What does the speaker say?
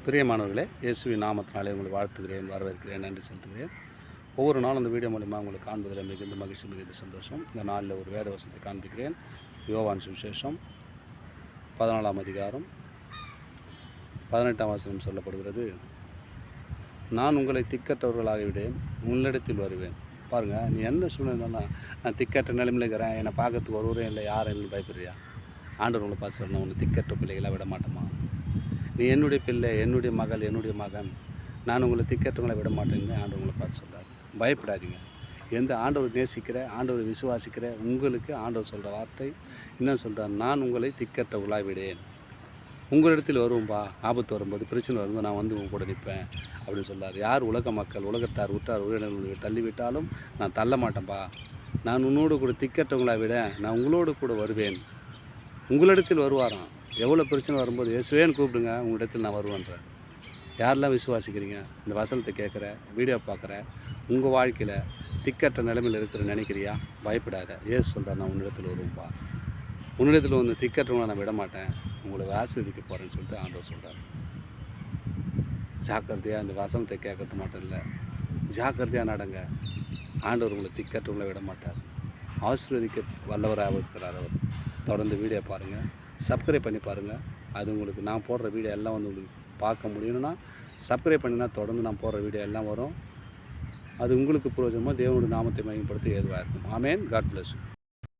பிரியமானவர்களே, இயேசுவின் நாமத்தினாலே உங்களை வாழ்த்துகிறேன், வரவேற்கிறேன், நன்றி செலுத்துகிறேன். ஒவ்வொரு நாளும் அந்த வீடியோ மூலிமா உங்களை காண்பதில் மிகுந்த மகிழ்ச்சி, மிகுந்த சந்தோஷம். இந்த நாளில் ஒரு வேத வசனத்தை காண்பிக்கிறேன். யோவான் சுவிசேஷம் 14ஆம் அதிகாரம் 18ஆம் வசனம் சொல்லப்படுகிறது. நான் உங்களை திக்கற்றவர்களாகிவிடேன், உன்னிடத்தில் வருவேன். பாருங்கள், நீ என்ன சூழ்நிலை நான் திக்கற்ற நிலைமையில் இருக்கிறேன், என்னை பார்க்கறதுக்கு ஒருவரே இல்லை, யாரும் இல்லை பயப்படுறியா? ஆண்டவர் உங்களை பார்த்து சொல்லணும், உன்னை திக்கற்ற பிள்ளைகளாக விட மாட்டோமா? நீ என்னுடைய பிள்ளை, என்னுடைய மகள், என்னுடைய மகன், நான் உங்களை திக்கற்றவங்களை விட மாட்டேன்னு ஆண்டவர் உங்களை பார்த்து சொல்கிறார். பயப்படாதீங்க. எந்த ஆண்டவர் நேசிக்கிற, ஆண்டவர் விசுவாசிக்கிற உங்களுக்கு ஆண்டவர் சொல்கிற வார்த்தை என்ன சொல்கிறார்? நான் உங்களை திக்கற்றவர்களாக விடேன், உங்களிடத்தில் வருவோம்பா. ஆபத்து வரும்போது, பிரச்சனை வரும்போது நான் வந்து உங்க கூட நிற்பேன் அப்படின்னு சொல்கிறார். யார் உலக மக்கள், உலகத்தார், உற்றார் உறவினர்கள் தள்ளிவிட்டாலும் நான் தள்ள மாட்டேன்ப்பா. நான் உன்னோடு கூட திக்கற்றவங்களாக விட நான் உங்களோடு கூட வருவேன். உங்களிடத்தில் வருவாராம். எவ்வளோ பிரச்சனை வரும்போது இயேசுவேன்னு கூப்பிடுங்க, உங்களிடத்தில் நான் வருவேன்றேன். யாரெல்லாம் விசுவாசிக்கிறீங்க, இந்த வசனத்தை கேட்குற, வீடியோ பார்க்குற, உங்கள் வாழ்க்கையில் திக்கற்ற நிலைமையில் இருக்கிற நினைக்கிறியா? பயப்படாத. இயேசு சொல்கிறார், நான் உன்னிடத்தில் வருவேன்பா. உன்னிடத்தில் வந்து திக்கற்றவங்களை நான் விட மாட்டேன், உங்களை ஆசீர்வதிக்க போகிறேன்னு சொல்லிட்டு ஆண்டவர் சொல்கிறார். ஜாக்கிரதையாக இந்த வசனத்தை கேட்கறது மட்டும் இல்லை, ஜாக்கிரதையாக நடங்க. ஆண்டவர் உங்களை திக்கற்றவங்களை விட மாட்டார், ஆசீர்வதிக்க வல்லவராக இருக்கிறார் அவர். தொடர்ந்து வீடியோ பாருங்கள், சப்ஸ்கிரைப் பண்ணி பாருங்கள். அது உங்களுக்கு நான் போடுற வீடியோ எல்லாம் வந்து உங்களுக்கு பார்க்க முடியணும்னா சப்ஸ்கிரைப் பண்ணினா தொடர்ந்து நான் போடுற வீடியோ எல்லாம் வரும். அது உங்களுக்கு பிரயோஜனமாக தேவனுடைய நாமத்தை மையப்படுத்த ஏதுவாக இருக்கும். ஆமேன். God bless you.